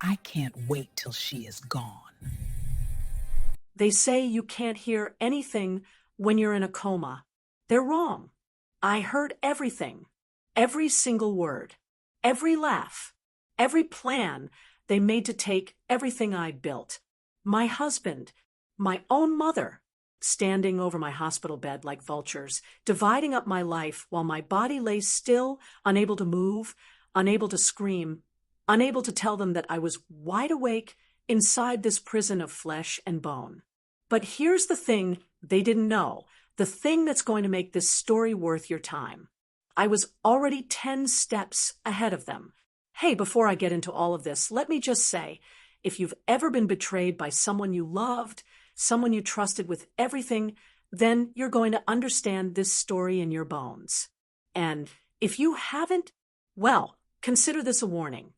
I can't wait till she is gone. They say you can't hear anything when you're in a coma. They're wrong. I heard everything, every single word, every laugh, every plan they made to take everything I built. My husband, my own mother, standing over my hospital bed like vultures, dividing up my life while my body lay still, unable to move, unable to scream, unable to tell them that I was wide awake inside this prison of flesh and bone. But here's the thing they didn't know, the thing that's going to make this story worth your time. I was already 10 steps ahead of them. Hey, before I get into all of this, let me just say, if you've ever been betrayed by someone you loved, someone you trusted with everything, then you're going to understand this story in your bones. And if you haven't, well, consider this a warning.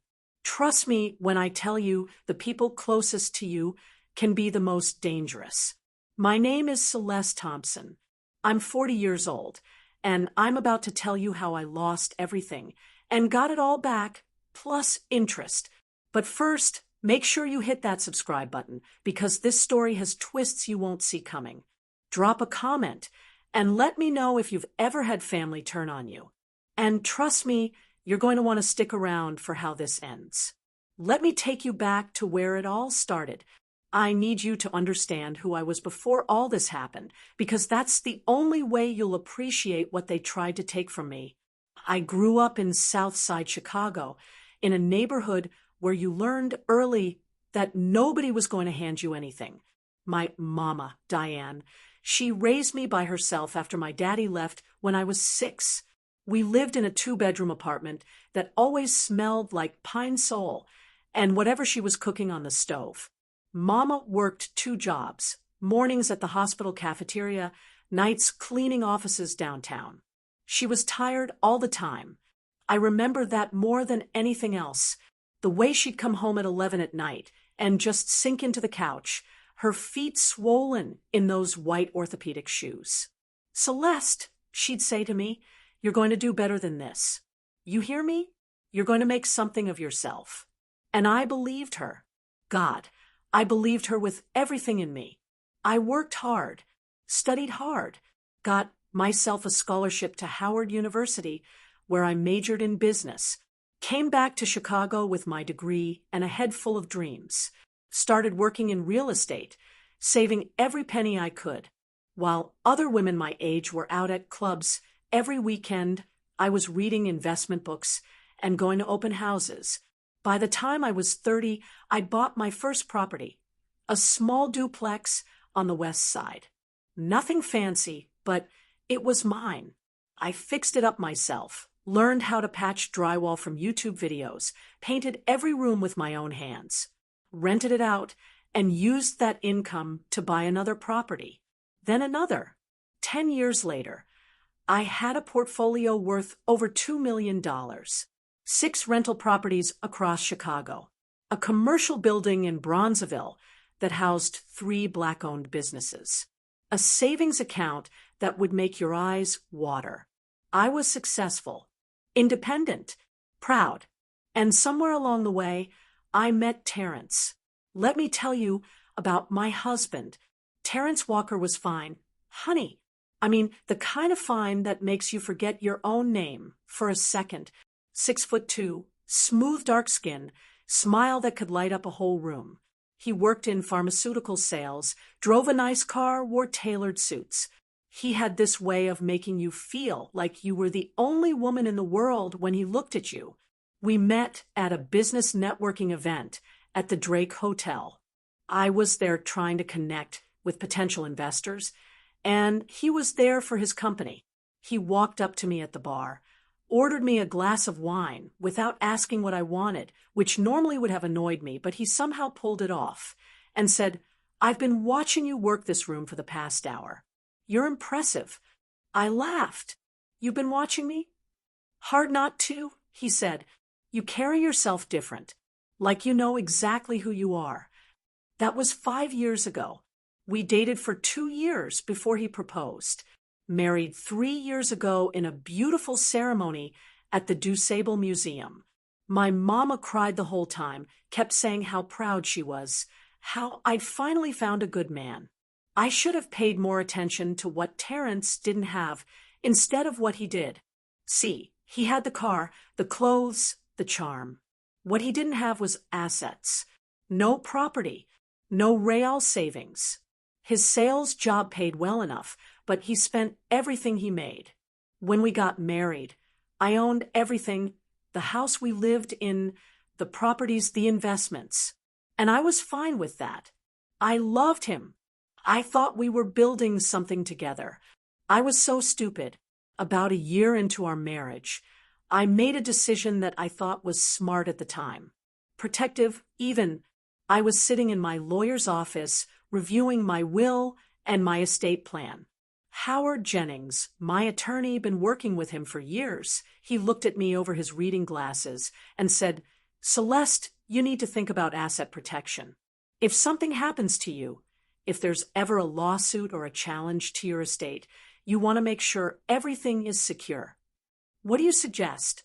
Trust me when I tell you the people closest to you can be the most dangerous. My name is Celeste Thompson. I'm 40 years old, and I'm about to tell you how I lost everything and got it all back, plus interest. But first, make sure you hit that subscribe button because this story has twists you won't see coming. Drop a comment and let me know if you've ever had family turn on you. And trust me, you're going to want to stick around for how this ends. Let me take you back to where it all started. I need you to understand who I was before all this happened, because that's the only way you'll appreciate what they tried to take from me. I grew up in South Side Chicago, in a neighborhood where you learned early that nobody was going to hand you anything. My mama, Diane, she raised me by herself after my daddy left when I was 6. We lived in a 2-bedroom apartment that always smelled like pine sol and whatever she was cooking on the stove. Mama worked 2 jobs, mornings at the hospital cafeteria, nights cleaning offices downtown. She was tired all the time. I remember that more than anything else. The way she'd come home at 11 at night and just sink into the couch, her feet swollen in those white orthopedic shoes. "Celeste," she'd say to me, "you're going to do better than this. You hear me? You're going to make something of yourself." And I believed her. God, I believed her with everything in me. I worked hard, studied hard, got myself a scholarship to Howard University, where I majored in business, came back to Chicago with my degree and a head full of dreams, started working in real estate, saving every penny I could. While other women my age were out at clubs every weekend, I was reading investment books and going to open houses. By the time I was 30, I'd bought my first property, a small duplex on the west side. Nothing fancy, but it was mine. I fixed it up myself, learned how to patch drywall from YouTube videos, painted every room with my own hands, rented it out, and used that income to buy another property, then another. 10 years later, I had a portfolio worth over $2 million. 6 rental properties across Chicago, a commercial building in Bronzeville that housed 3 Black-owned businesses, a savings account that would make your eyes water. I was successful, independent, proud, and somewhere along the way, I met Terrence. Let me tell you about my husband. Terrence Walker was fine. Honey. I mean, the kind of fine that makes you forget your own name for a second. 6'2", smooth dark skin, smile that could light up a whole room. He worked in pharmaceutical sales, drove a nice car, wore tailored suits. He had this way of making you feel like you were the only woman in the world when he looked at you. We met at a business networking event at the Drake Hotel. I was there trying to connect with potential investors, and he was there for his company. He walked up to me at the bar, ordered me a glass of wine without asking what I wanted, which normally would have annoyed me, but he somehow pulled it off, and said, "I've been watching you work this room for the past hour. You're impressive." I laughed. "You've been watching me?" "Hard not to," he said. "You carry yourself different, like you know exactly who you are." That was 5 years ago. We dated for 2 years before he proposed. Married 3 years ago in a beautiful ceremony at the DuSable Museum. My mama cried the whole time, kept saying how proud she was, how I'd finally found a good man. I should have paid more attention to what Terrence didn't have instead of what he did. See, he had the car, the clothes, the charm. What he didn't have was assets. No property, no real savings. His sales job paid well enough, but he spent everything he made. When we got married, I owned everything, the house we lived in, the properties, the investments. And I was fine with that. I loved him. I thought we were building something together. I was so stupid. About a year into our marriage, I made a decision that I thought was smart at the time. Protective, even. I was sitting in my lawyer's office, reviewing my will and my estate plan. Howard Jennings, my attorney, been working with him for years. He looked at me over his reading glasses and said, "Celeste, you need to think about asset protection. If something happens to you, if there's ever a lawsuit or a challenge to your estate, you want to make sure everything is secure. What do you suggest?"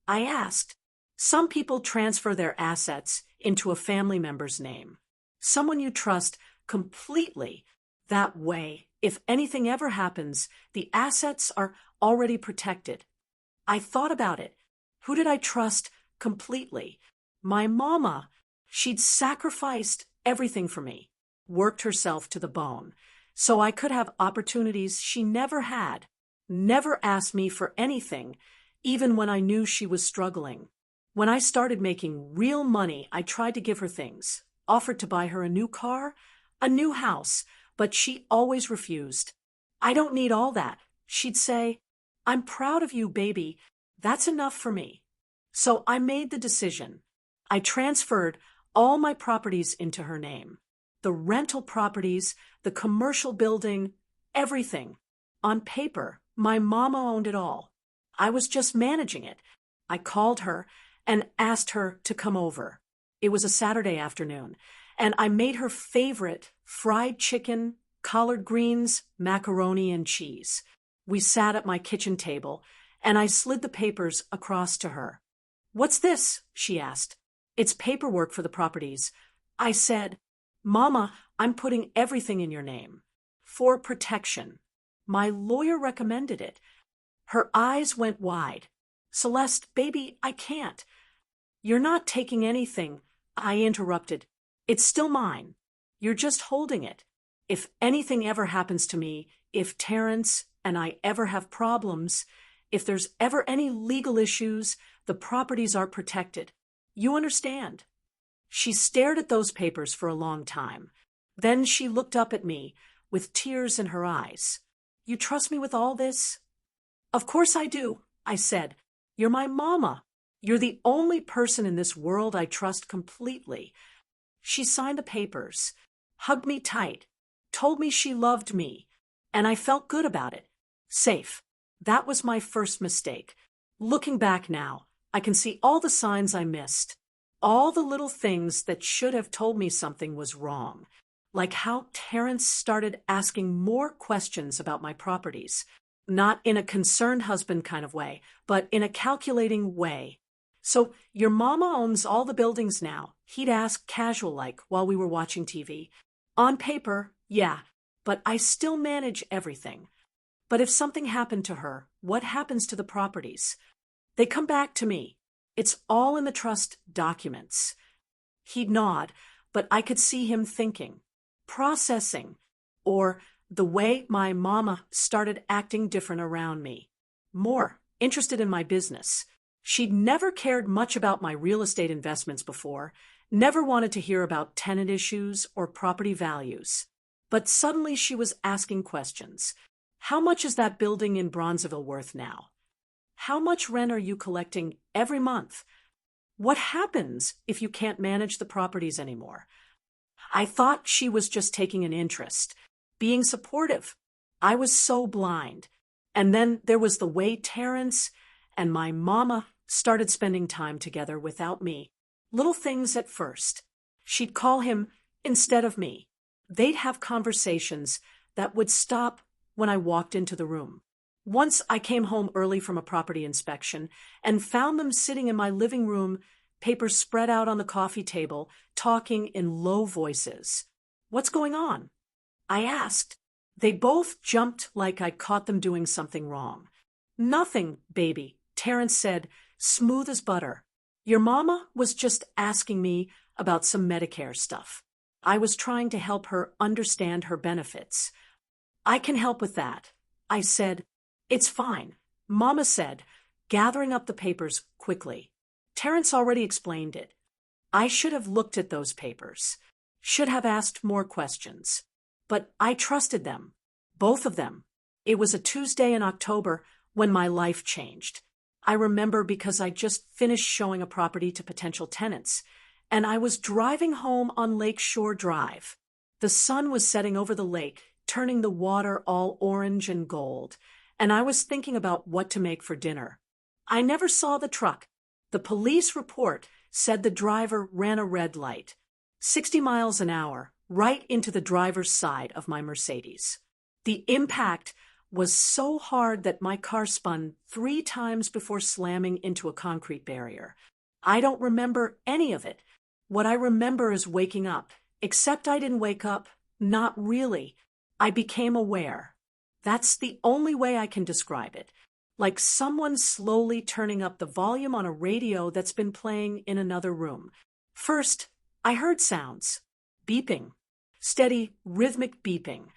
I asked. Some people transfer their assets into a family member's name. Someone you trust completely. That way, if anything ever happens, the assets are already protected. I thought about it. Who did I trust completely? My mama. She'd sacrificed everything for me, worked herself to the bone, so I could have opportunities she never had, never asked me for anything, even when I knew she was struggling. When I started making real money, I tried to give her things, offered to buy her a new car, a new house, but she always refused. "I don't need all that," she'd say. "I'm proud of you, baby. That's enough for me." So I made the decision. I transferred all my properties into her name. The rental properties, the commercial building, everything. On paper, my mama owned it all. I was just managing it. I called her and asked her to come over. It was a Saturday afternoon, and I made her favorite fried chicken, collard greens, macaroni, and cheese. We sat at my kitchen table, and I slid the papers across to her. "What's this?" she asked. "It's paperwork for the properties." I said, "Mama, I'm putting everything in your name. For protection. My lawyer recommended it." Her eyes went wide. "Celeste, baby, I can't." "You're not taking anything," I interrupted. "It's still mine. You're just holding it. If anything ever happens to me, if Terrence and I ever have problems, if there's ever any legal issues, the properties are protected. You understand?" She stared at those papers for a long time. Then she looked up at me with tears in her eyes. "You trust me with all this?" "Of course I do," I said. "You're my mama. You're the only person in this world I trust completely." She signed the papers, hugged me tight, told me she loved me, and I felt good about it. Safe. That was my first mistake. Looking back now, I can see all the signs I missed. All the little things that should have told me something was wrong. Like how Terrence started asking more questions about my properties. Not in a concerned husband kind of way, but in a calculating way. "So your mama owns all the buildings now?" he'd ask casual-like while we were watching TV. "On paper, yeah, but I still manage everything." "But if something happened to her, what happens to the properties?" "They come back to me. It's all in the trust documents." He'd nod, but I could see him thinking, processing, or the way my mama started acting different around me. More interested in my business. She'd never cared much about my real estate investments before, never wanted to hear about tenant issues or property values. But suddenly she was asking questions. "How much is that building in Bronzeville worth now? How much rent are you collecting every month? What happens if you can't manage the properties anymore?" I thought she was just taking an interest, being supportive. I was so blind. And then there was the way Terrence and my mama started spending time together without me. Little things at first. She'd call him instead of me. They'd have conversations that would stop when I walked into the room. Once I came home early from a property inspection and found them sitting in my living room, papers spread out on the coffee table, talking in low voices. "What's going on?" I asked. They both jumped like I caught them doing something wrong. "Nothing, baby," Terrence said, smooth as butter. "Your mama was just asking me about some Medicare stuff. I was trying to help her understand her benefits." "I can help with that," I said. "It's fine," Mama said, gathering up the papers quickly. Terrence already explained it. I should have looked at those papers, should have asked more questions. But I trusted them, both of them. It was a Tuesday in October when my life changed. I remember because I just finished showing a property to potential tenants, and I was driving home on Lake Shore Drive. The sun was setting over the lake, turning the water all orange and gold, and I was thinking about what to make for dinner. I never saw the truck. The police report said the driver ran a red light, 60 miles an hour, right into the driver's side of my Mercedes. The impact was so hard that my car spun 3 times before slamming into a concrete barrier. I don't remember any of it. What I remember is waking up, except I didn't wake up, not really. I became aware. That's the only way I can describe it. Like someone slowly turning up the volume on a radio that's been playing in another room. First, I heard sounds. Beeping. Steady, rhythmic beeping.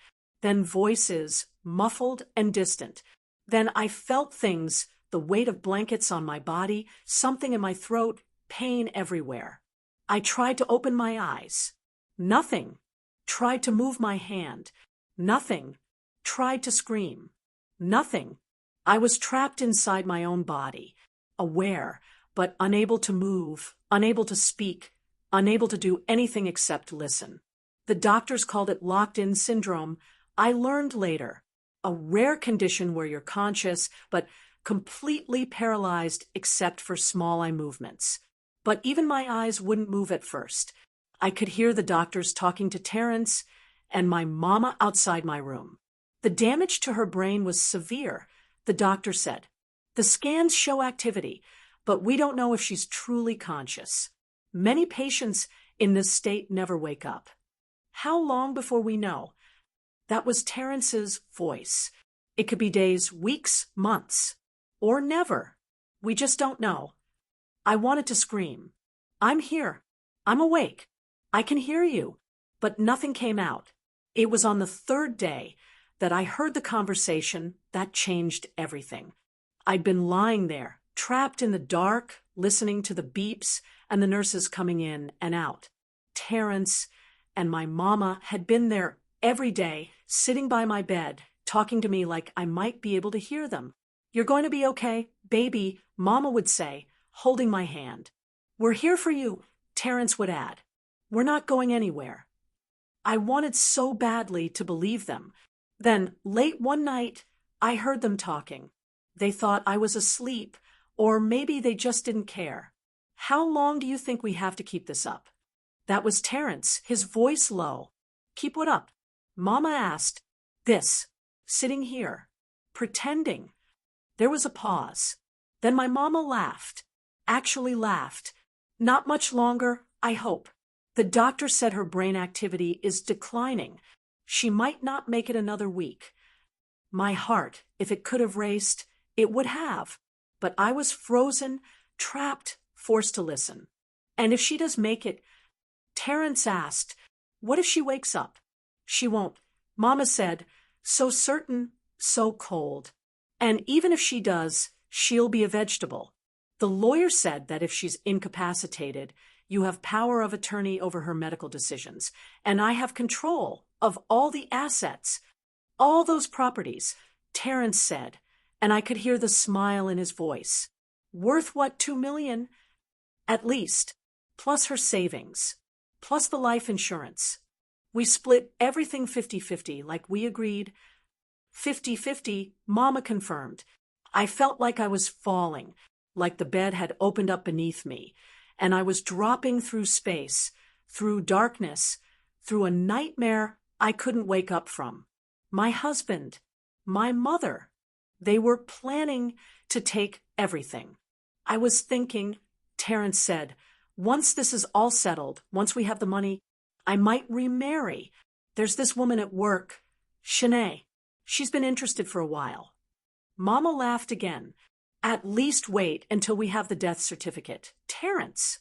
Then voices, muffled and distant. Then I felt things, the weight of blankets on my body, something in my throat, pain everywhere. I tried to open my eyes. Nothing. Tried to move my hand. Nothing. Tried to scream. Nothing. I was trapped inside my own body, aware, but unable to move, unable to speak, unable to do anything except listen. The doctors called it locked-in syndrome. I learned later, a rare condition where you're conscious but completely paralyzed except for small eye movements. But even my eyes wouldn't move at first. I could hear the doctors talking to Terrence and my mama outside my room. The damage to her brain was severe, the doctor said. The scans show activity, but we don't know if she's truly conscious. Many patients in this state never wake up. How long before we know? That was Terrence's voice. It could be days, weeks, months, or never. We just don't know. I wanted to scream. "I'm here. I'm awake. I can hear you." But nothing came out. It was on the 3rd day that I heard the conversation that changed everything. I'd been lying there, trapped in the dark, listening to the beeps and the nurses coming in and out. Terrence and my mama had been there every day, sitting by my bed, talking to me like I might be able to hear them. "You're going to be okay, baby," Mama would say, holding my hand. "We're here for you," Terrence would add. "We're not going anywhere." I wanted so badly to believe them. Then, late one night, I heard them talking. They thought I was asleep, or maybe they just didn't care. "How long do you think we have to keep this up?" That was Terrence, his voice low. "Keep what up?" Mama asked. "This. Sitting here. Pretending." There was a pause. Then my mama laughed. Actually laughed. "Not much longer, I hope. The doctor said her brain activity is declining. She might not make it another week." My heart, if it could have raced, it would have. But I was frozen, trapped, forced to listen. "And if she does make it," Terrence asked, "what if she wakes up?" "She won't," Mama said, so certain, so cold. "And even if she does, she'll be a vegetable. The lawyer said that if she's incapacitated, you have power of attorney over her medical decisions, and I have control of all the assets, all those properties," Terrence said, and I could hear the smile in his voice. "Worth what, $2 million? At least, plus her savings, plus the life insurance. We split everything 50-50 like we agreed." 50-50, Mama confirmed. I felt like I was falling, like the bed had opened up beneath me, and I was dropping through space, through darkness, through a nightmare I couldn't wake up from. My husband, my mother, They were planning to take everything. I was thinking, Terrence said, once this is all settled, once we have the money, I might remarry. There's this woman at work, Shanae. She's been interested for a while. Mama laughed again. At least wait until we have the death certificate. Terrence.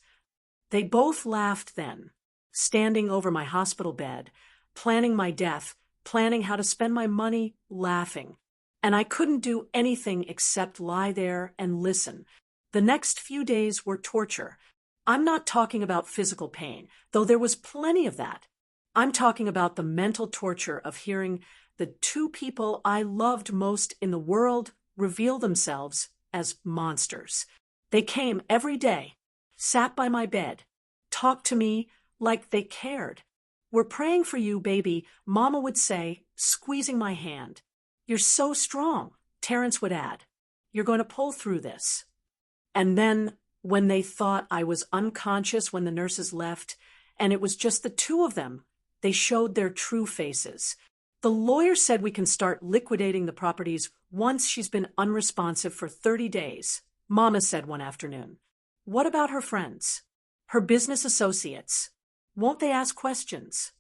They both laughed then, standing over my hospital bed, planning my death, planning how to spend my money, laughing. And I couldn't do anything except lie there and listen. The next few days were torture. I'm not talking about physical pain, though there was plenty of that. I'm talking about the mental torture of hearing the two people I loved most in the world reveal themselves as monsters. They came every day, sat by my bed, talked to me like they cared. "We're praying for you, baby," Mama would say, squeezing my hand. "You're so strong," Terrence would add. "You're going to pull through this." And then, when they thought I was unconscious when the nurses left, and it was just the two of them, they showed their true faces. "The lawyer said we can start liquidating the properties once she's been unresponsive for 30 days, Mama said one afternoon. "What about her friends? Her business associates? Won't they ask questions?"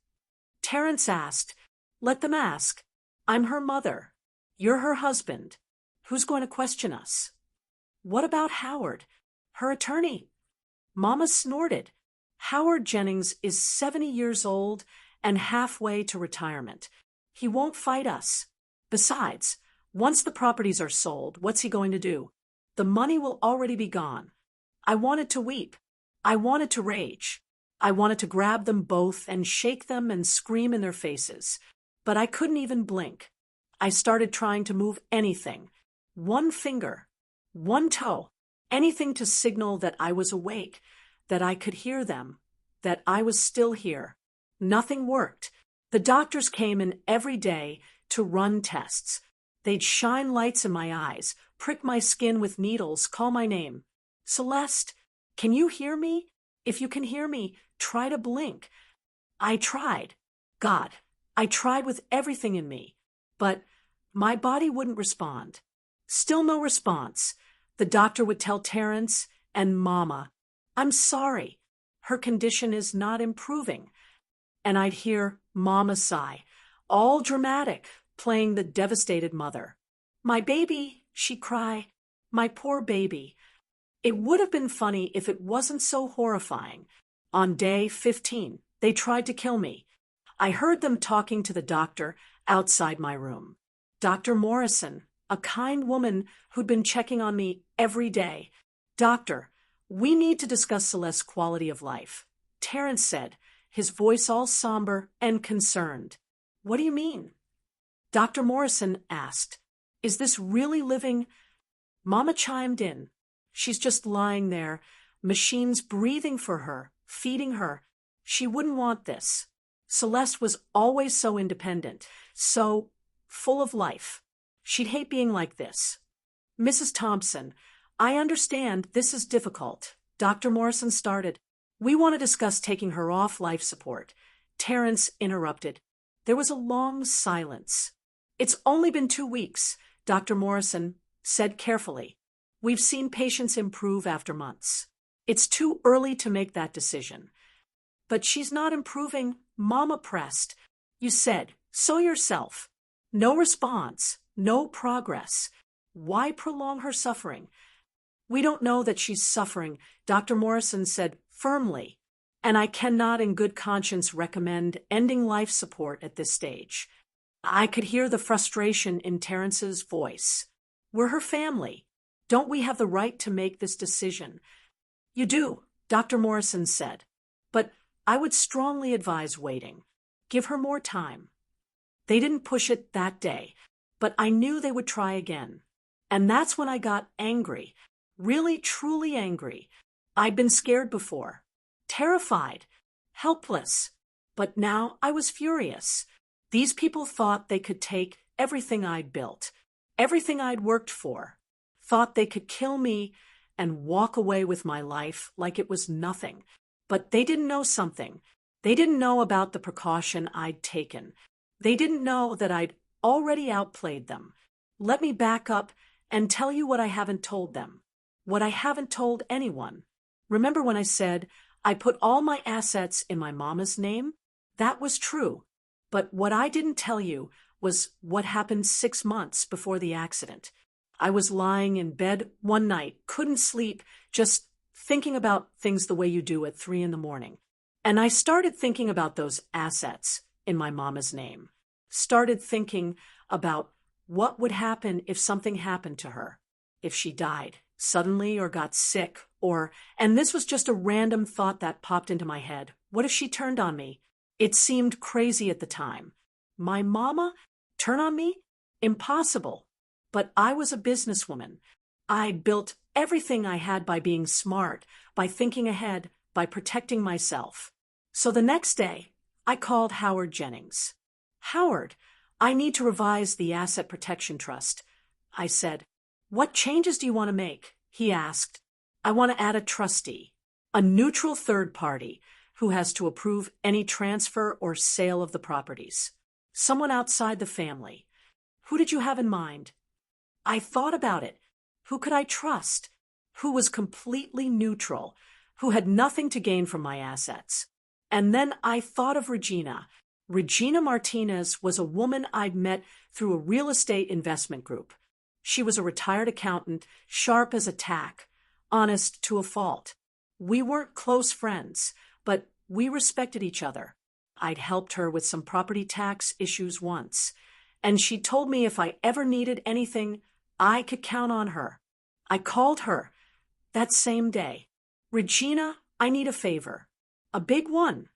Terrence asked, "Let them ask. I'm her mother. You're her husband. Who's going to question us?" "What about Howard? Her attorney?" Mama snorted. "Howard Jennings is 70 years old and halfway to retirement. He won't fight us. Besides, once the properties are sold, what's he going to do? The money will already be gone." I wanted to weep. I wanted to rage. I wanted to grab them both and shake them and scream in their faces. But I couldn't even blink. I started trying to move anything. One finger, one toe, anything to signal that I was awake, that I could hear them, that I was still here. Nothing worked. The doctors came in every day to run tests. They'd shine lights in my eyes, prick my skin with needles, call my name. "Celeste, can you hear me? If you can hear me, try to blink." I tried. God, I tried with everything in me. But my body wouldn't respond. Still no response. The doctor would tell Terrence and Mama, "I'm sorry. Her condition is not improving." And I'd hear Mama sigh, all dramatic, playing the devastated mother. "My baby," she'd cry. "My poor baby." It would have been funny if it wasn't so horrifying. On day 15, they tried to kill me. I heard them talking to the doctor outside my room. Dr. Morrison, a kind woman who'd been checking on me every day. "Doctor, we need to discuss Celeste's quality of life," Terrence said, his voice all somber and concerned. "What do you mean?" Dr. Morrison asked, "Is this really living?" Mama chimed in. "She's just lying there, machines breathing for her, feeding her. She wouldn't want this. Celeste was always so independent, so full of life. She'd hate being like this." "Mrs. Thompson, I understand this is difficult," Dr. Morrison started. "We want to discuss taking her off life support." Terrence interrupted. There was a long silence. "It's only been 2 weeks," Dr. Morrison said carefully. "We've seen patients improve after months. It's too early to make that decision." "But she's not improving," Mama pressed. "You said so yourself. No response, no progress. Why prolong her suffering?" "We don't know that she's suffering," Dr. Morrison said firmly, "and I cannot in good conscience recommend ending life support at this stage." I could hear the frustration in Terrence's voice. "We're her family. Don't we have the right to make this decision?" "You do," Dr. Morrison said, "but I would strongly advise waiting. Give her more time." They didn't push it that day, but I knew they would try again. And that's when I got angry, really truly angry. I'd been scared before, terrified, helpless, but now I was furious. These people thought they could take everything I'd built, everything I'd worked for, thought they could kill me and walk away with my life like it was nothing. But they didn't know something. They didn't know about the precaution I'd taken. They didn't know that I'd already outplayed them. Let me back up and tell you what I haven't told them. What I haven't told anyone. Remember when I said I put all my assets in my mama's name? That was true. But what I didn't tell you was what happened 6 months before the accident. I was lying in bed one night, couldn't sleep, just thinking about things the way you do at 3 a.m. And I started thinking about those assets in my mama's name. Started thinking about what would happen if something happened to her, if she died suddenly or got sick, and this was just a random thought that popped into my head. What if she turned on me? It seemed crazy at the time. My mama turn on me? Impossible. But I was a businesswoman. I built everything I had by being smart, by thinking ahead, by protecting myself. So the next day, I called Howard Jennings. Howard, I need to revise the Asset Protection Trust. I said, what changes do you want to make? He asked. I want to add a trustee, a neutral third party who has to approve any transfer or sale of the properties. Someone outside the family. Who did you have in mind? I thought about it. Who could I trust? Who was completely neutral? Who had nothing to gain from my assets? And then I thought of Regina. Regina Martinez was a woman I'd met through a real estate investment group. She was a retired accountant, sharp as a tack, honest to a fault. We weren't close friends, but we respected each other. I'd helped her with some property tax issues once, and she told me if I ever needed anything, I could count on her. I called her that same day. Regina, I need a favor. A big one.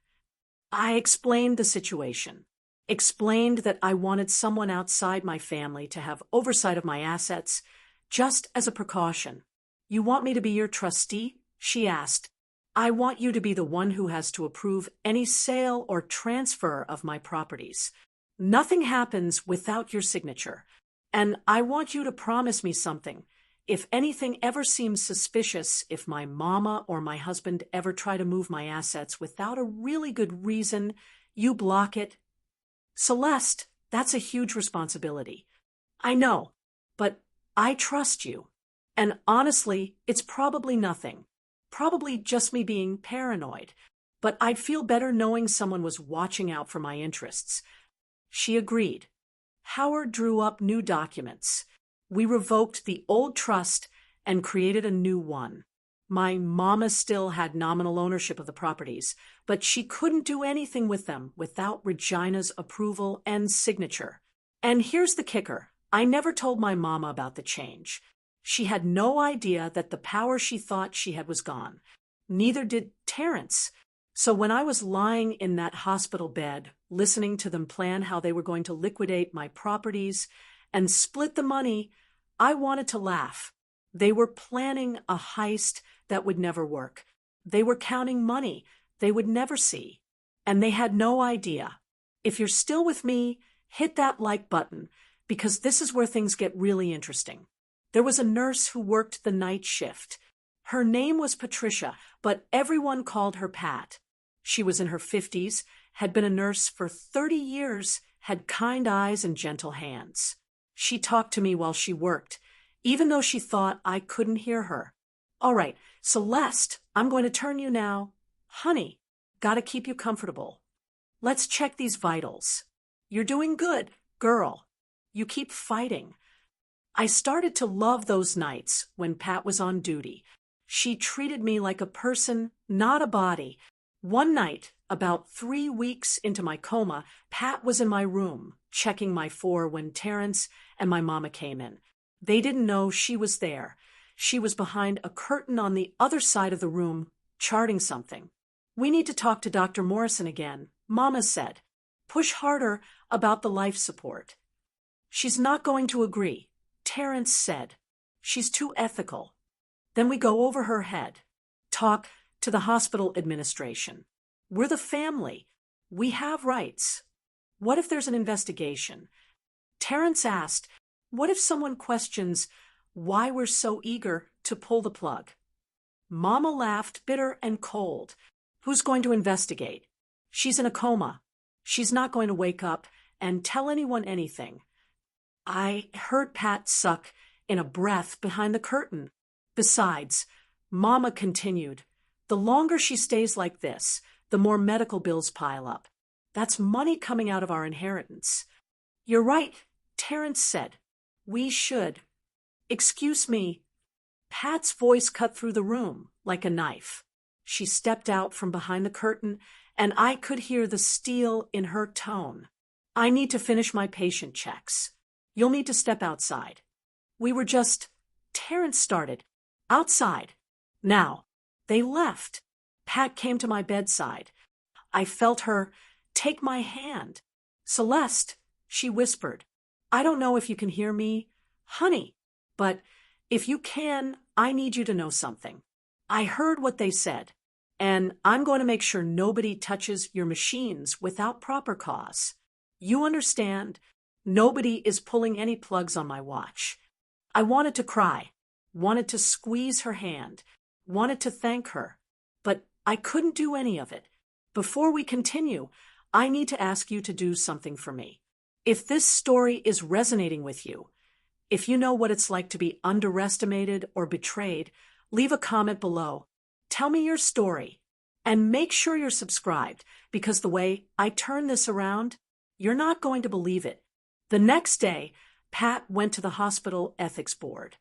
I explained the situation. Explained that I wanted someone outside my family to have oversight of my assets, just as a precaution. You want me to be your trustee? She asked. I want you to be the one who has to approve any sale or transfer of my properties. Nothing happens without your signature. And I want you to promise me something. If anything ever seems suspicious, if my mama or my husband ever try to move my assets without a really good reason, you block it. Celeste, that's a huge responsibility. I know, but I trust you. And honestly, it's probably nothing. Probably just me being paranoid. But I'd feel better knowing someone was watching out for my interests. She agreed. Howard drew up new documents. We revoked the old trust and created a new one. My mama still had nominal ownership of the properties, but she couldn't do anything with them without Regina's approval and signature. And here's the kicker. I never told my mama about the change. She had no idea that the power she thought she had was gone. Neither did Terrence. So when I was lying in that hospital bed, listening to them plan how they were going to liquidate my properties and split the money, I wanted to laugh. They were planning a heist that would never work. They were counting money they would never see. And they had no idea. If you're still with me, hit that like button, because this is where things get really interesting. There was a nurse who worked the night shift. Her name was Patricia, but everyone called her Pat. She was in her 50s, had been a nurse for 30 years, had kind eyes and gentle hands. She talked to me while she worked, even though she thought I couldn't hear her. All right, Celeste, I'm going to turn you now. Honey, gotta keep you comfortable. Let's check these vitals. You're doing good, girl. You keep fighting. I started to love those nights when Pat was on duty. She treated me like a person, not a body. One night, about 3 weeks into my coma, Pat was in my room, checking my 4 when Terrence and my mama came in. They didn't know she was there. She was behind a curtain on the other side of the room, charting something. We need to talk to Dr. Morrison again, Mama said. Push harder about the life support. She's not going to agree, Terrence said. She's too ethical. Then we go over her head. Talk to the hospital administration. We're the family. We have rights. What if there's an investigation? Terrence asked, what if someone questions why we're so eager to pull the plug? Mama laughed, bitter and cold. Who's going to investigate? She's in a coma. She's not going to wake up and tell anyone anything. I heard Pat suck in a breath behind the curtain. Besides, Mama continued, the longer she stays like this, the more medical bills pile up. That's money coming out of our inheritance. You're right, Terrence said. We should. Excuse me. Pat's voice cut through the room like a knife. She stepped out from behind the curtain, and I could hear the steel in her tone. I need to finish my patient checks. You'll need to step outside. We were just... Terrence started. Outside. Now. They left. Pat came to my bedside. I felt her take my hand. Celeste, she whispered. I don't know if you can hear me, honey, but if you can, I need you to know something. I heard what they said, and I'm going to make sure nobody touches your machines without proper cause. You understand? Nobody is pulling any plugs on my watch. I wanted to cry, wanted to squeeze her hand, wanted to thank her, but I couldn't do any of it. Before we continue, I need to ask you to do something for me. If this story is resonating with you, if you know what it's like to be underestimated or betrayed, leave a comment below. Tell me your story. And make sure you're subscribed, because the way I turn this around, you're not going to believe it. The next day, Pat went to the hospital ethics board.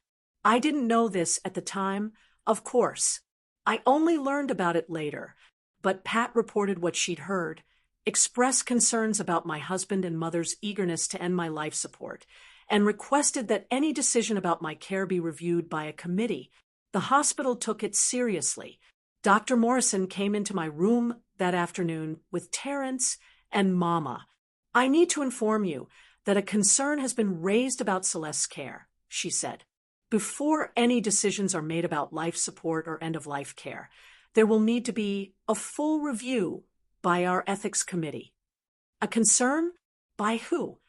I didn't know this at the time, of course. I only learned about it later, but Pat reported what she'd heard, expressed concerns about my husband and mother's eagerness to end my life support, and requested that any decision about my care be reviewed by a committee. The hospital took it seriously. Dr. Morrison came into my room that afternoon with Terrence and Mama. I need to inform you that a concern has been raised about Celeste's care, she said. Before any decisions are made about life support or end-of-life care, there will need to be a full review by our ethics committee. A concern? By who?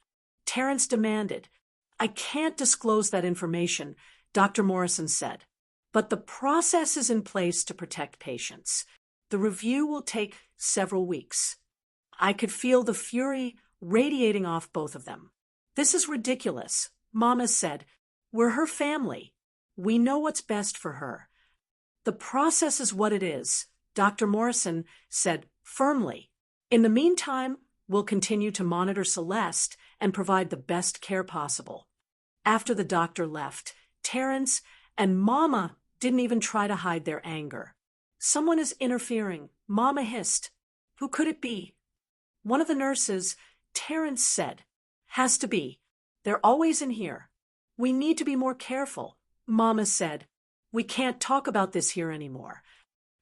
Terrence demanded. I can't disclose that information, Dr. Morrison said. But the process is in place to protect patients. The review will take several weeks. I could feel the fury radiating off both of them. This is ridiculous, Mama said. We're her family. We know what's best for her. The process is what it is, Dr. Morrison said firmly. In the meantime, we'll continue to monitor Celeste and provide the best care possible. After the doctor left, Terrence and Mama didn't even try to hide their anger. Someone is interfering, Mama hissed. Who could it be? One of the nurses, Terrence said. Has to be. They're always in here. We need to be more careful, Mama said. We can't talk about this here anymore.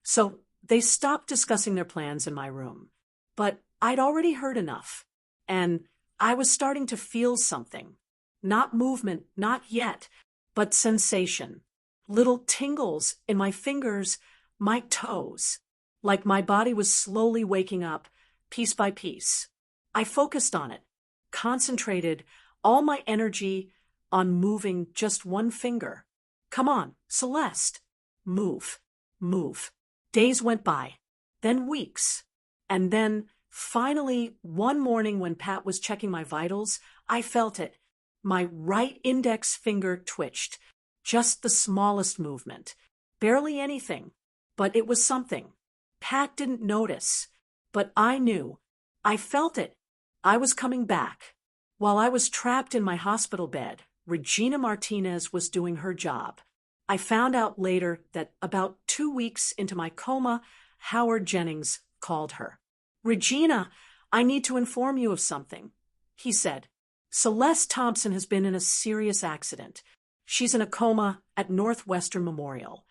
So they stopped discussing their plans in my room. But I'd already heard enough. And I was starting to feel something. Not movement, not yet, but sensation. Little tingles in my fingers, my toes. Like my body was slowly waking up, piece by piece. I focused on it, concentrated all my energy on moving just one finger. Come on, Celeste. Move, move. Days went by, then weeks. And then, finally, one morning when Pat was checking my vitals, I felt it. My right index finger twitched. Just the smallest movement. Barely anything. But it was something. Pat didn't notice. But I knew. I felt it. I was coming back. While I was trapped in my hospital bed, Regina Martinez was doing her job. I found out later that about 2 weeks into my coma, Howard Jennings called her. Regina, I need to inform you of something, he said. Celeste Thompson has been in a serious accident. She's in a coma at Northwestern Memorial.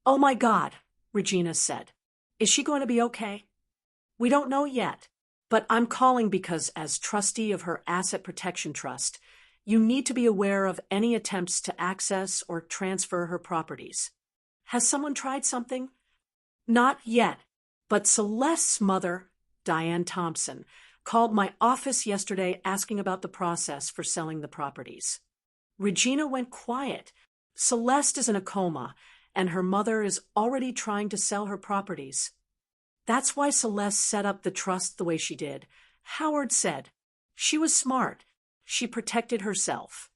Oh my God, Regina said. Is she going to be okay? We don't know yet, but I'm calling because as trustee of her Asset Protection Trust, you need to be aware of any attempts to access or transfer her properties. Has someone tried something? Not yet, but Celeste's mother, Diane Thompson, called my office yesterday asking about the process for selling the properties. Regina went quiet. Celeste is in a coma, and her mother is already trying to sell her properties. That's why Celeste set up the trust the way she did, Howard said. She was smart. She protected herself.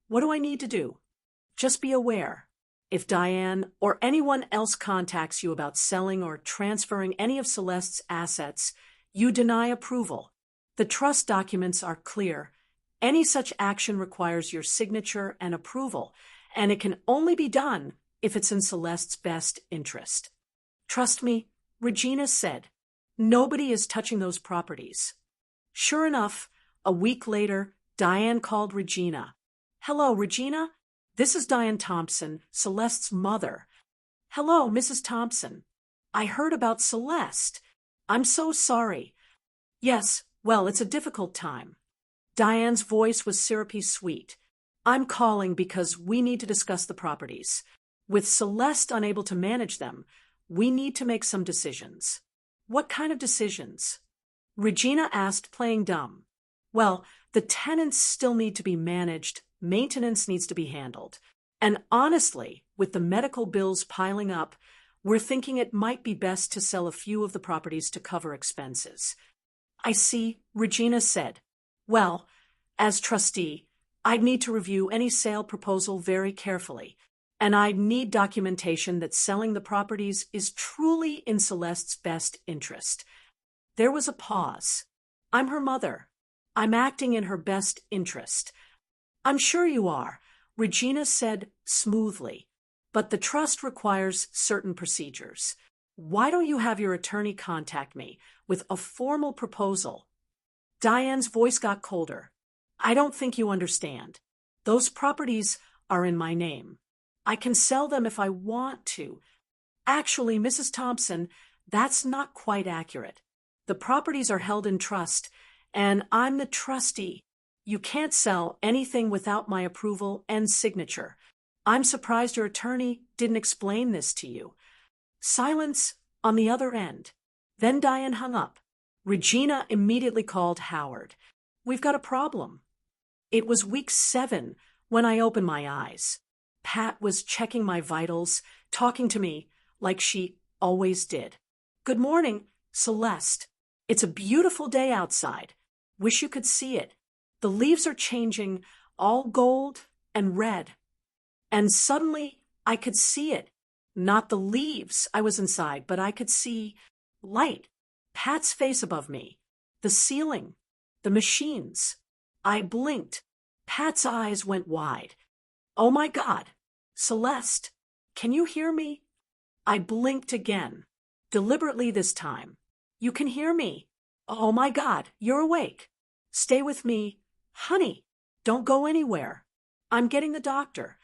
What do I need to do? Just be aware. If Diane or anyone else contacts you about selling or transferring any of Celeste's assets, you deny approval. The trust documents are clear. Any such action requires your signature and approval, and it can only be done if it's in Celeste's best interest. Trust me, Regina said. Nobody is touching those properties. Sure enough, a week later, Diane called Regina. Hello, Regina? This is Diane Thompson, Celeste's mother. Hello, Mrs. Thompson. I heard about Celeste. I'm so sorry. Yes, well, it's a difficult time. Diane's voice was syrupy sweet. I'm calling because we need to discuss the properties. With Celeste unable to manage them, we need to make some decisions. What kind of decisions? Regina asked, playing dumb. Well, the tenants still need to be managed, maintenance needs to be handled. And honestly, with the medical bills piling up, we're thinking it might be best to sell a few of the properties to cover expenses. I see, Regina said. Well, as trustee, I'd need to review any sale proposal very carefully, and I'd need documentation that selling the properties is truly in Celeste's best interest. There was a pause. I'm her mother. I'm acting in her best interest. I'm sure you are, Regina said smoothly, but the trust requires certain procedures. Why don't you have your attorney contact me with a formal proposal? Diane's voice got colder. I don't think you understand. Those properties are in my name. I can sell them if I want to. Actually, Mrs. Thompson, that's not quite accurate. The properties are held in trust, and I'm the trustee. You can't sell anything without my approval and signature. I'm surprised your attorney didn't explain this to you. Silence on the other end. Then Diane hung up. Regina immediately called Howard. We've got a problem. It was week 7 when I opened my eyes. Pat was checking my vitals, talking to me like she always did. Good morning, Celeste. It's a beautiful day outside. Wish you could see it. The leaves are changing, all gold and red. And suddenly I could see it. Not the leaves I was inside, but I could see light. Pat's face above me. The ceiling. The machines. I blinked. Pat's eyes went wide. Oh my God. Celeste, can you hear me? I blinked again. Deliberately this time. You can hear me. Oh my God, you're awake. Stay with me. Honey, don't go anywhere. I'm getting the doctor.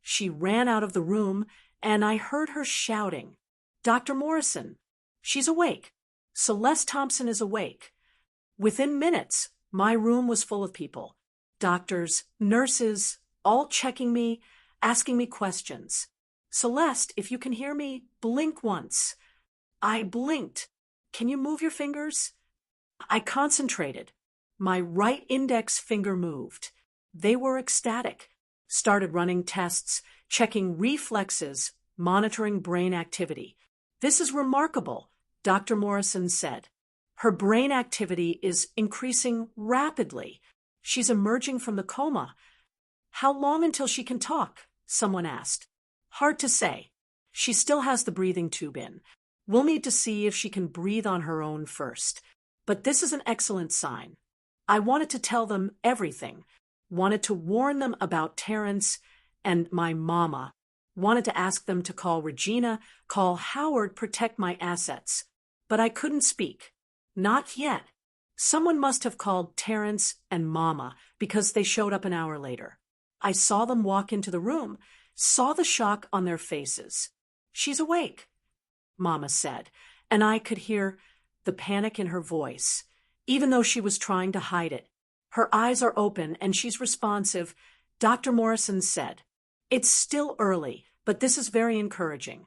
She ran out of the room, and I heard her shouting. Dr. Morrison. She's awake. Celeste Thompson is awake. Within minutes, my room was full of people. Doctors, nurses, all checking me, asking me questions. Celeste, if you can hear me, blink once. I blinked. Can you move your fingers? I concentrated. My right index finger moved. They were ecstatic. Started running tests, checking reflexes, monitoring brain activity. This is remarkable, Dr. Morrison said. Her brain activity is increasing rapidly. She's emerging from the coma. How long until she can talk? Someone asked. Hard to say. She still has the breathing tube in. We'll need to see if she can breathe on her own first. But this is an excellent sign. I wanted to tell them everything. Wanted to warn them about Terrence and my mama. Wanted to ask them to call Regina, call Howard, protect my assets. But I couldn't speak. Not yet. Someone must have called Terrence and Mama because they showed up an hour later. I saw them walk into the room, saw the shock on their faces. She's awake, Mama said, and I could hear the panic in her voice, even though she was trying to hide it. Her eyes are open and she's responsive. Dr. Morrison said, It's still early, but this is very encouraging.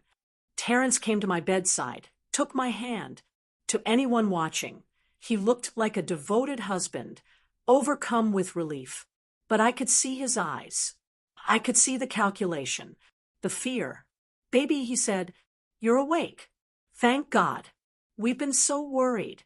Terrence came to my bedside, took my hand. To anyone watching, he looked like a devoted husband, overcome with relief. But I could see his eyes. I could see the calculation, the fear. Baby, he said, you're awake. Thank God. We've been so worried.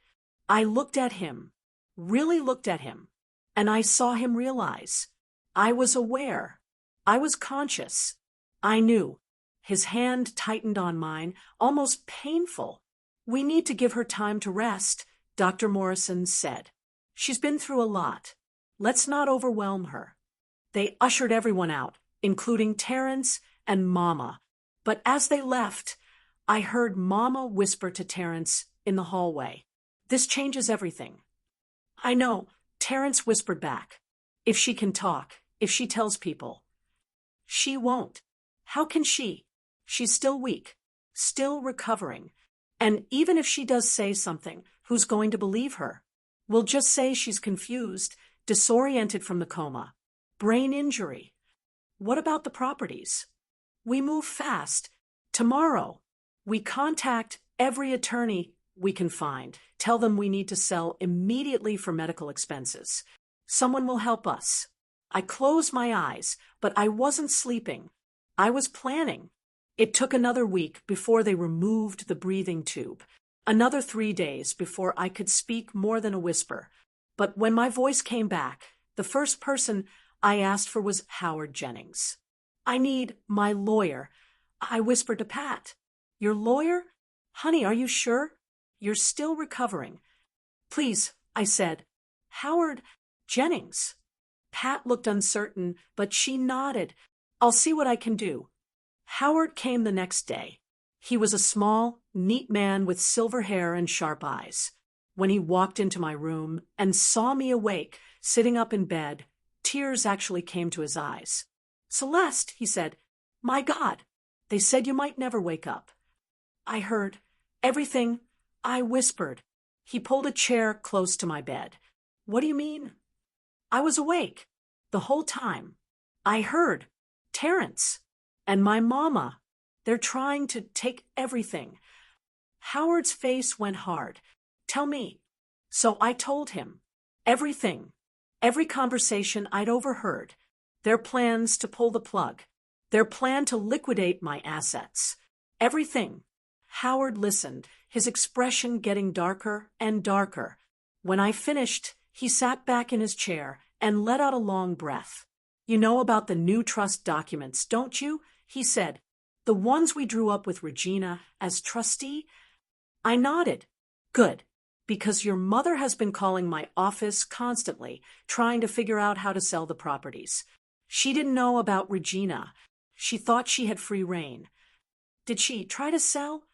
I looked at him, really looked at him. And I saw him realize. I was aware. I was conscious. I knew. His hand tightened on mine, almost painful. "We need to give her time to rest," Dr. Morrison said. "She's been through a lot. Let's not overwhelm her." They ushered everyone out, including Terrence and Mama. But as they left, I heard Mama whisper to Terrence in the hallway, "This changes everything." "I know," Terrence whispered back. "If she can talk, if she tells people." "She won't. How can she? She's still weak, still recovering. And even if she does say something, who's going to believe her? We'll just say she's confused, disoriented from the coma. Brain injury. What about the properties? We move fast. Tomorrow, we contact every attorney we can find. Tell them we need to sell immediately for medical expenses. Someone will help us." I closed my eyes, but I wasn't sleeping. I was planning. It took another week before they removed the breathing tube. Another 3 days before I could speak more than a whisper. But when my voice came back, the first person I asked for was Howard Jennings. "I need my lawyer," I whispered to Pat. "Your lawyer? Honey, are you sure? You're still recovering." "Please," I said. "Howard Jennings." Pat looked uncertain, but she nodded. "I'll see what I can do." Howard came the next day. He was a small, neat man with silver hair and sharp eyes. When he walked into my room and saw me awake, sitting up in bed, tears actually came to his eyes. "Celeste," he said, "my God, they said you might never wake up." I heard everything. I whispered. He pulled a chair close to my bed. "What do you mean?" I was awake the whole time. I heard Terrence and my mama. They're trying to take everything. Howard's face went hard. "Tell me." So I told him everything, every conversation I'd overheard, their plans to pull the plug, their plan to liquidate my assets, everything. Howard listened, his expression getting darker and darker. When I finished, he sat back in his chair and let out a long breath. "You know about the new trust documents, don't you?" he said. "The ones we drew up with Regina as trustee?" I nodded. "Good, because your mother has been calling my office constantly, trying to figure out how to sell the properties. She didn't know about Regina. She thought she had free rein. Did she try to sell?"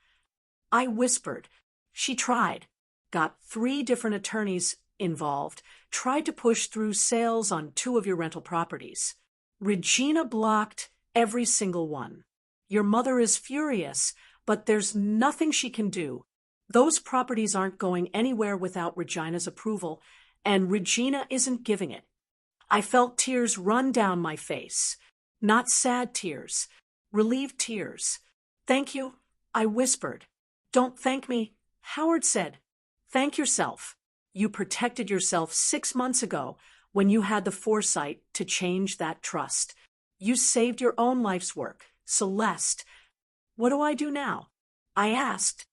I whispered. "She tried. Got 3 different attorneys involved, tried to push through sales on 2 of your rental properties. Regina blocked every single one. Your mother is furious, but there's nothing she can do. Those properties aren't going anywhere without Regina's approval, and Regina isn't giving it." I felt tears run down my face. Not sad tears, relieved tears. "Thank you," I whispered. "Don't thank me," Howard said. "Thank yourself. You protected yourself 6 months ago when you had the foresight to change that trust. You saved your own life's work. Celeste, what do I do now?" I asked.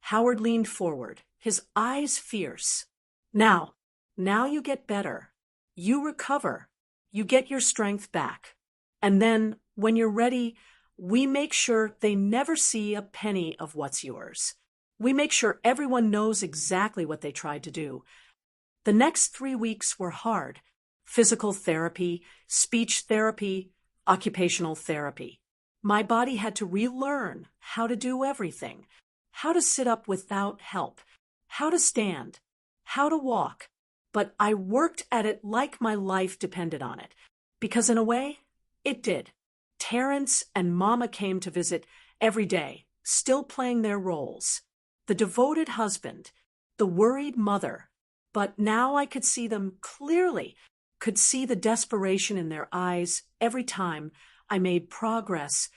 Howard leaned forward, his eyes fierce. Now you get better. You recover. You get your strength back. And then, when you're ready, we make sure they never see a penny of what's yours. We make sure everyone knows exactly what they tried to do." The next 3 weeks were hard. Physical therapy, speech therapy, occupational therapy. My body had to relearn how to do everything. How to sit up without help. How to stand. How to walk. But I worked at it like my life depended on it. Because in a way, it did. Terrence and Mama came to visit every day, still playing their roles. The devoted husband, the worried mother. But now I could see them clearly, could see the desperation in their eyes every time I made progress,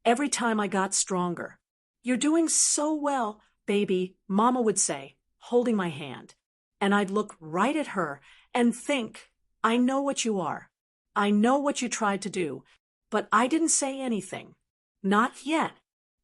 every time I got stronger. "You're doing so well, baby," Mama would say, holding my hand. And I'd look right at her and think, "I know what you are. I know what you tried to do." But I didn't say anything. Not yet.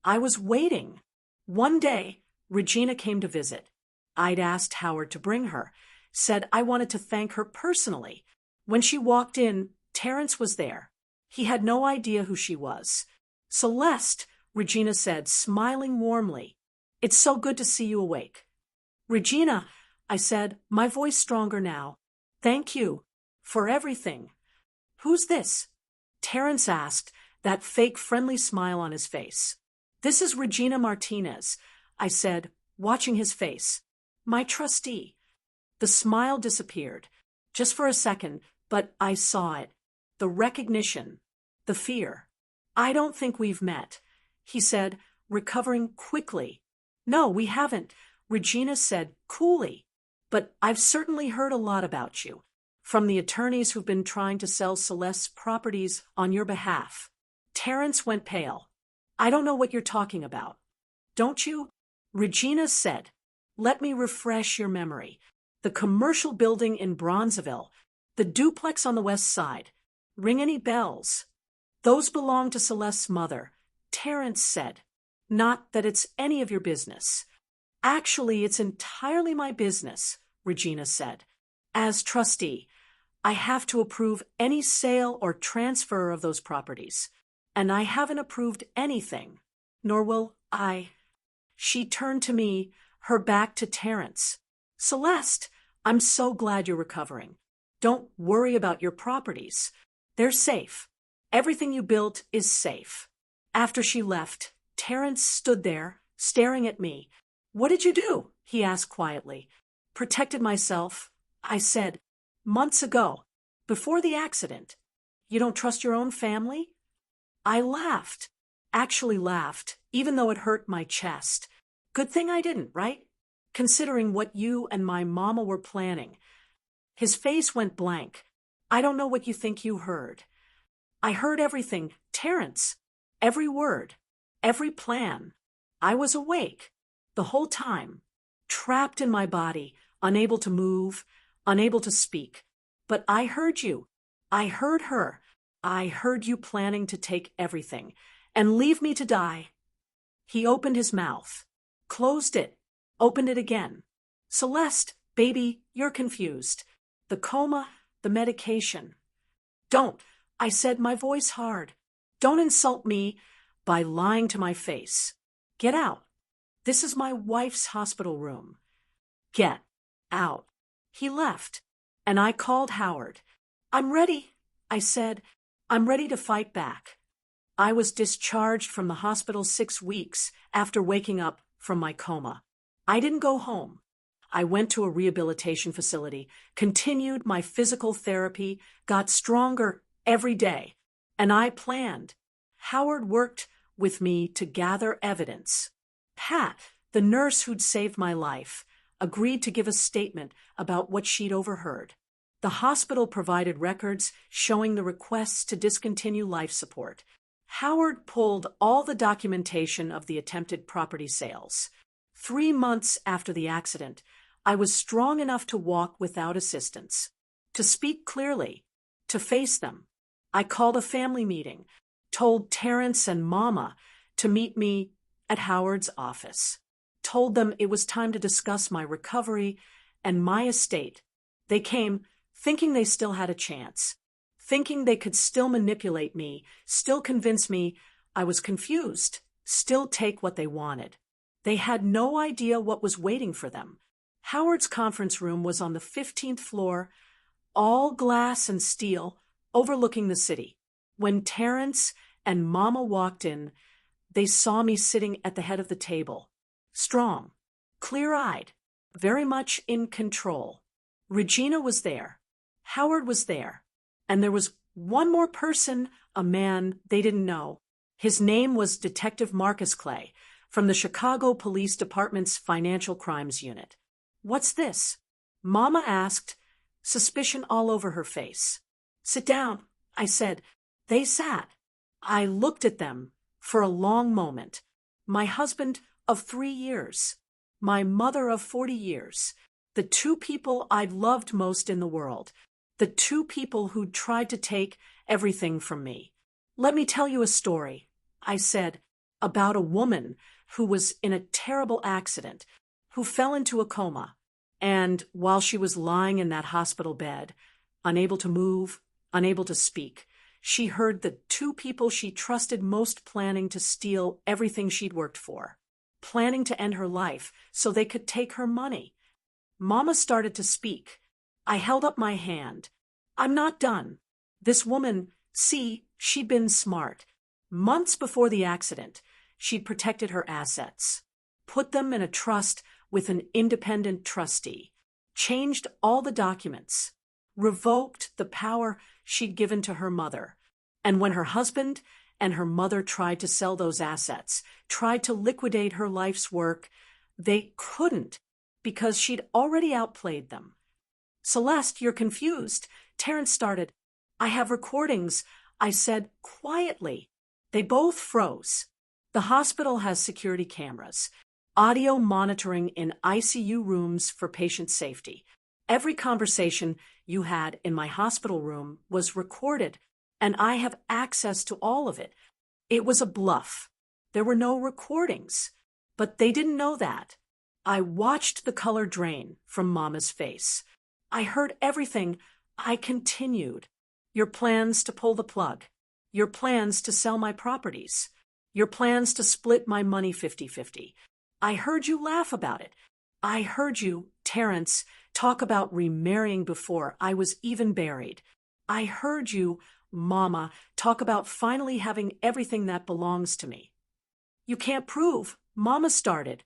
I was waiting. One day, Regina came to visit. I'd asked Howard to bring her, said I wanted to thank her personally. When she walked in, Terrence was there. He had no idea who she was. "Celeste," Regina said, smiling warmly. "It's so good to see you awake." "Regina," I said, my voice stronger now. "Thank you. For everything." "Who's this?" Terrence asked, that fake friendly smile on his face. "This is Regina Martinez," I said, watching his face. "My trustee." The smile disappeared. Just for a second, but I saw it. The recognition. The fear. "I don't think we've met," he said, recovering quickly. "No, we haven't," Regina said coolly. "But I've certainly heard a lot about you. From the attorneys who've been trying to sell Celeste's properties on your behalf." Terrence went pale. "I don't know what you're talking about." "Don't you?" Regina said. "Let me refresh your memory. The commercial building in Bronzeville, the duplex on the west side. Ring any bells?" "Those belong to Celeste's mother," Terrence said. "Not that it's any of your business." "Actually, it's entirely my business," Regina said. "As trustee, I have to approve any sale or transfer of those properties. And I haven't approved anything, nor will I." She turned to me, her back to Terrence. "Celeste, I'm so glad you're recovering. Don't worry about your properties. They're safe. Everything you built is safe." After she left, Terrence stood there, staring at me. "What did you do?" he asked quietly. "Protected myself," I said, "months ago, before the accident." "You don't trust your own family?" I laughed. Actually laughed, even though it hurt my chest. Good thing I didn't, right? Considering what you and my mama were planning. His face went blank. "I don't know what you think you heard." "I heard everything, Terrence. Every word. Every plan. I was awake. The whole time. Trapped in my body, unable to move, unable to speak. But I heard you. I heard her. I heard you planning to take everything and leave me to die." He opened his mouth, closed it, opened it again. "Celeste, baby, you're confused. The coma, the medication." "Don't," I said, my voice hard. "Don't insult me by lying to my face. Get out. This is my wife's hospital room. Get out." He left, and I called Howard. "I'm ready," I said. "I'm ready to fight back." I was discharged from the hospital 6 weeks after waking up from my coma. I didn't go home. I went to a rehabilitation facility, continued my physical therapy, got stronger every day, and I planned. Howard worked with me to gather evidence. Pat, the nurse who'd saved my life, agreed to give a statement about what she'd overheard. The hospital provided records showing the requests to discontinue life support. Howard pulled all the documentation of the attempted property sales. 3 months after the accident, I was strong enough to walk without assistance, to speak clearly, to face them. I called a family meeting, told Terrence and Mama to meet me at Howard's office, told them it was time to discuss my recovery and my estate. They came, thinking they still had a chance, thinking they could still manipulate me, still convince me I was confused, still take what they wanted. They had no idea what was waiting for them. Howard's conference room was on the 15th floor, all glass and steel, overlooking the city. When Terrence and Mama walked in, they saw me sitting at the head of the table, strong, clear-eyed, very much in control. Regina was there. Howard was there. And there was one more person, a man they didn't know. His name was Detective Marcus Clay, from the Chicago Police Department's Financial Crimes Unit. "What's this?" Mama asked, suspicion all over her face. "Sit down," I said. They sat. I looked at them for a long moment. My husband of 3 years. My mother of 40 years. The 2 people I'd loved most in the world. The 2 people who'd tried to take everything from me. "Let me tell you a story," I said, "about a woman who was in a terrible accident, who fell into a coma, and while she was lying in that hospital bed, unable to move, unable to speak. She heard the two people she trusted most planning to steal everything she'd worked for, planning to end her life so they could take her money. Mama started to speak. I held up my hand. I'm not done. This woman, see, she'd been smart. Months before the accident, she'd protected her assets, put them in a trust with an independent trustee, changed all the documents, revoked the power she'd given to her mother. And when her husband and her mother tried to sell those assets, tried to liquidate her life's work, they couldn't because she'd already outplayed them. Celeste, you're confused. Terrence started. I have recordings, I said quietly. They both froze. The hospital has security cameras, audio monitoring in ICU rooms for patient safety. Every conversation you had in my hospital room was recorded, and I have access to all of it. It was a bluff. There were no recordings, but they didn't know that. I watched the color drain from Mama's face. I heard everything. I continued. Your plans to pull the plug. Your plans to sell my properties. Your plans to split my money 50-50. I heard you laugh about it. I heard you, Terrence, talk about remarrying before I was even buried. I heard you, Mama, talk about finally having everything that belongs to me. You can't prove. Mama started.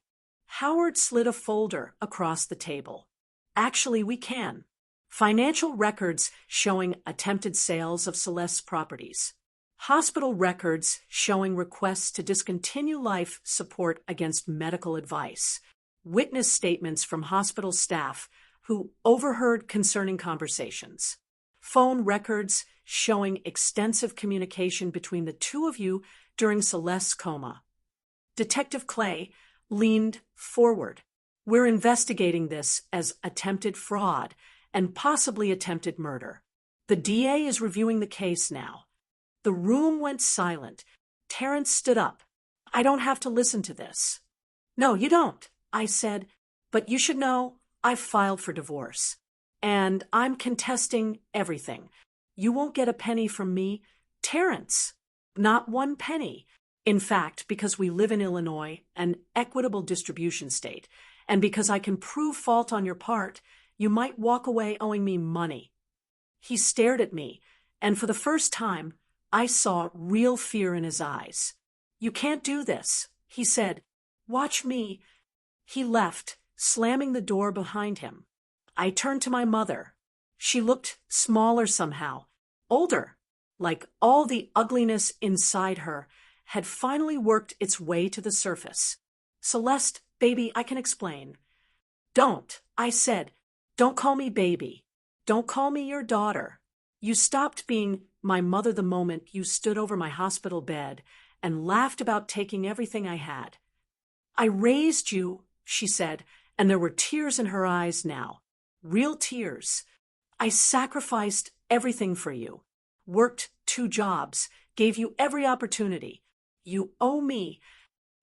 Howard slid a folder across the table. Actually, we can. Financial records showing attempted sales of Celeste's properties. Hospital records showing requests to discontinue life support against medical advice. Witness statements from hospital staff who overheard concerning conversations. Phone records showing extensive communication between the two of you during Celeste's coma. Detective Clay leaned forward. We're investigating this as attempted fraud and possibly attempted murder. The DA is reviewing the case now. The room went silent. Terrence stood up. I don't have to listen to this. No, you don't, I said, but you should know I've filed for divorce. And I'm contesting everything. You won't get a penny from me, Terrence. Not one penny. In fact, because we live in Illinois, an equitable distribution state, and because I can prove fault on your part, you might walk away owing me money. He stared at me, and for the first time, I saw real fear in his eyes. You can't do this, he said. Watch me. He left, slamming the door behind him. I turned to my mother. She looked smaller somehow, older, like all the ugliness inside her had finally worked its way to the surface. Celeste, baby, I can explain. Don't, I said. Don't call me baby. Don't call me your daughter. You stopped being my mother the moment you stood over my hospital bed and laughed about taking everything I had. I raised you, she said, and there were tears in her eyes now. Real tears. I sacrificed everything for you. Worked 2 jobs. Gave you every opportunity. You owe me.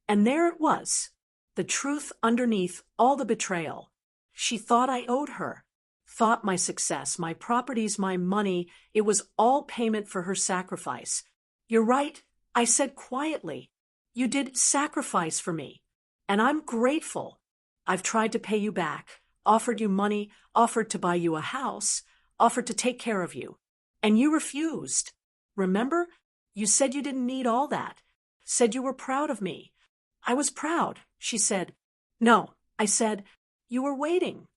And there it was. The truth underneath all the betrayal. She thought I owed her. Thought my success, my properties, my money, it was all payment for her sacrifice. You're right, I said quietly. You did sacrifice for me. And I'm grateful. I've tried to pay you back, offered you money, offered to buy you a house, offered to take care of you. And you refused. Remember? You said you didn't need all that. Said you were proud of me. I was proud, she said. No, I said, you were waiting.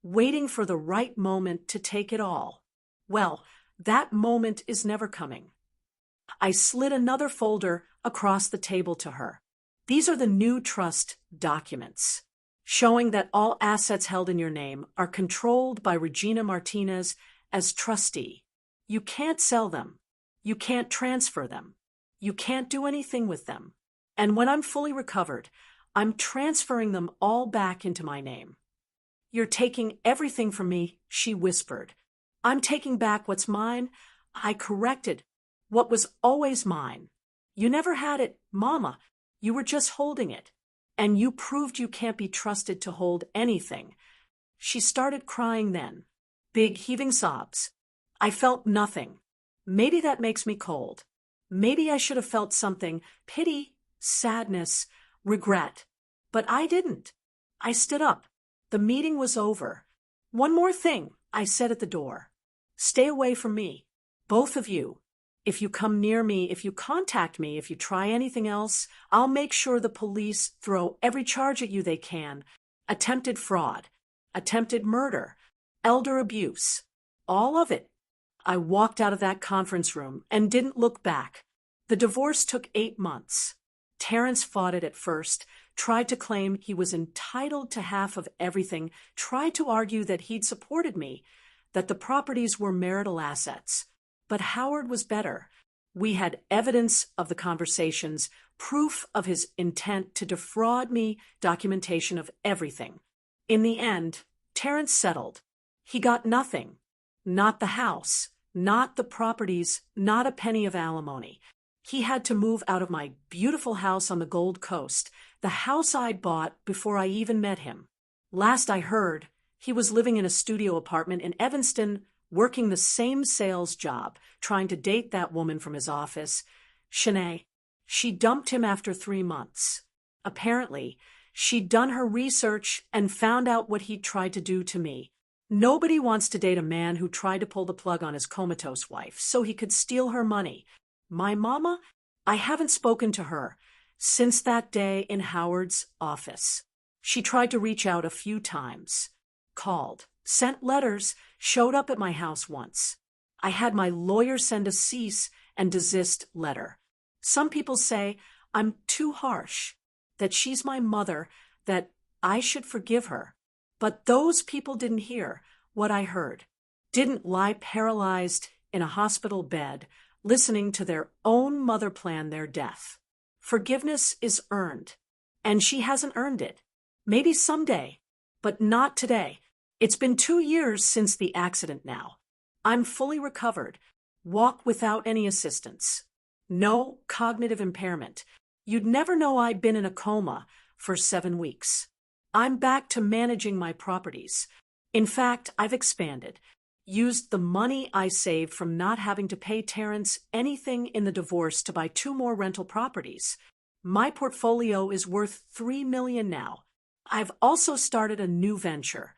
Waiting for the right moment to take it all. Well, that moment is never coming. I slid another folder across the table to her. These are the new trust documents, showing that all assets held in your name are controlled by Regina Martinez as trustee. You can't sell them. You can't transfer them. You can't do anything with them. And when I'm fully recovered, I'm transferring them all back into my name. You're taking everything from me, she whispered. I'm taking back what's mine. I corrected what was always mine. You never had it, Mama. You were just holding it. And you proved you can't be trusted to hold anything. She started crying then. Big heaving sobs. I felt nothing. Maybe that makes me cold. Maybe I should have felt something, pity, sadness, regret. But I didn't. I stood up. The meeting was over. One more thing, I said at the door. Stay away from me. Both of you. If you come near me, if you contact me, if you try anything else, I'll make sure the police throw every charge at you they can. Attempted fraud, attempted murder, elder abuse, all of it. I walked out of that conference room and didn't look back. The divorce took 8 months. Terrence fought it at first, tried to claim he was entitled to half of everything, tried to argue that he'd supported me, that the properties were marital assets. But Howard was better. We had evidence of the conversations, proof of his intent to defraud me, documentation of everything. In the end, Terrence settled. He got nothing. Not the house, not the properties, not a penny of alimony. He had to move out of my beautiful house on the Gold Coast, the house I'd bought before I even met him. Last I heard, he was living in a studio apartment in Evanston, working the same sales job, trying to date that woman from his office, Shanae. She dumped him after 3 months. Apparently, she'd done her research and found out what he'd tried to do to me. Nobody wants to date a man who tried to pull the plug on his comatose wife so he could steal her money. My mama? I haven't spoken to her since that day in Howard's office. She tried to reach out a few times, called, sent letters, showed up at my house once. I had my lawyer send a cease and desist letter. Some people say I'm too harsh, that she's my mother, that I should forgive her. But those people didn't hear what I heard, didn't lie paralyzed in a hospital bed, listening to their own mother plan their death. Forgiveness is earned, and she hasn't earned it. Maybe someday, but not today. It's been 2 years since the accident now. I'm fully recovered, walk without any assistance. No cognitive impairment. You'd never know I'd been in a coma for 7 weeks. I'm back to managing my properties. In fact, I've expanded, used the money I saved from not having to pay Terrence anything in the divorce to buy 2 more rental properties. My portfolio is worth $3 million now. I've also started a new venture.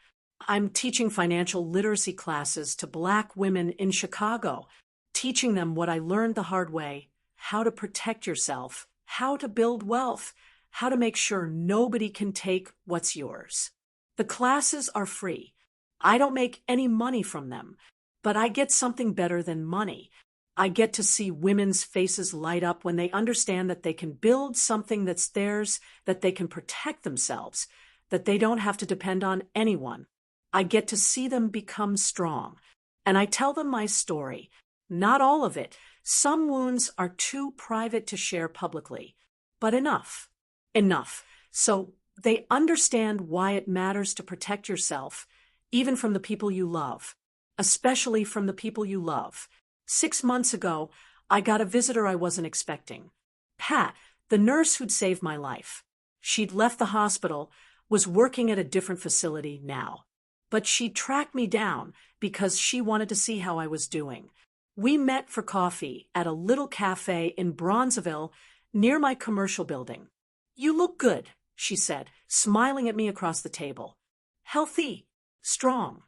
I'm teaching financial literacy classes to Black women in Chicago, teaching them what I learned the hard way, how to protect yourself, how to build wealth, how to make sure nobody can take what's yours. The classes are free. I don't make any money from them, but I get something better than money. I get to see women's faces light up when they understand that they can build something that's theirs, that they can protect themselves, that they don't have to depend on anyone. I get to see them become strong, and I tell them my story. Not all of it. Some wounds are too private to share publicly, but enough. Enough. So they understand why it matters to protect yourself, even from the people you love, especially from the people you love. 6 months ago, I got a visitor I wasn't expecting. Pat, the nurse who'd saved my life. She'd left the hospital, was working at a different facility now. But she tracked me down because she wanted to see how I was doing. We met for coffee at a little cafe in Bronzeville near my commercial building. You look good, she said, smiling at me across the table. Healthy, strong.